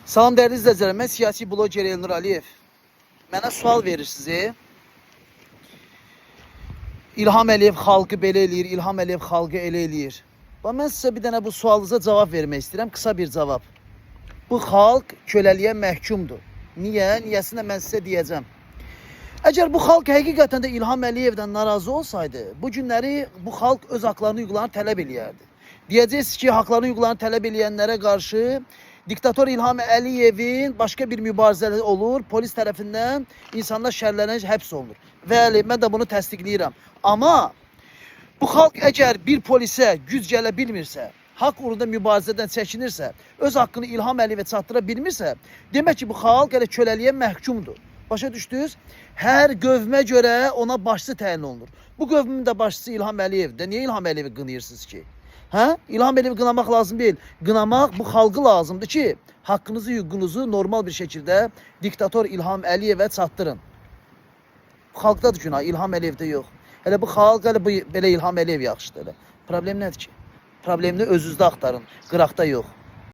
Salam dəyərli izləyicilər, mən siyasi bloger Elnur Aliyev. Mənə sual verirsiniz. İlham Əliyev xalqı belə eləyir, İlham Əliyev xalqı elə eləyir. Mən sizə bir dənə bu sualınıza cavab vermək istəyirəm, qısa bir cavab. Bu xalq köləliyə məhkumdur. Niyə? Niyəsini mən sizə deyəcəm. Əgər bu xalq həqiqətən də İlham Əliyevdən narazı olsaydı, bu günləri bu xalq öz haqlarını hüquqlarını tələb eləyərdi. Deyəcəksiniz ki, haqlarını hüquqlarını tələb eləyənlərə qarşı diktator İlham Əliyevin başqa bir mübarizələri olur, polis tərəfindən insanlar şərlənərək həbs olunur. Bəli, mən də bunu təsdiqləyirəm. Amma bu xalq əgər bir polisə güc gələ bilmirsə, haqq uğrunda mübarizədən çəkinirsə, öz haqqını İlham Əliyevə çatdıra bilmirsə, demək ki, bu xalq elə köləliyə məhkumdur. Başa düşdünüz? Hər qövmə görə ona başçı təyin olunur. Bu qövmün də başçısı İlham Əliyevdir. Niyə İlham Əliyevi qınayırsınız ki? Hə? İlham Əliyevi qınamaq lazım deyil. Qınamaq bu xalqı lazımdır ki, haqqınızı, hüququnuzu normal bir şəkildə diktator İlham Əliyevə çatdırın. Bu xalqdadır günah, İlham Əliyevdə yox. Hələ bu xalq, belə İlham Əliyev yaxşıdır. Problem nədir ki? Problemini özünüzdə axtarın, qıraqda yox.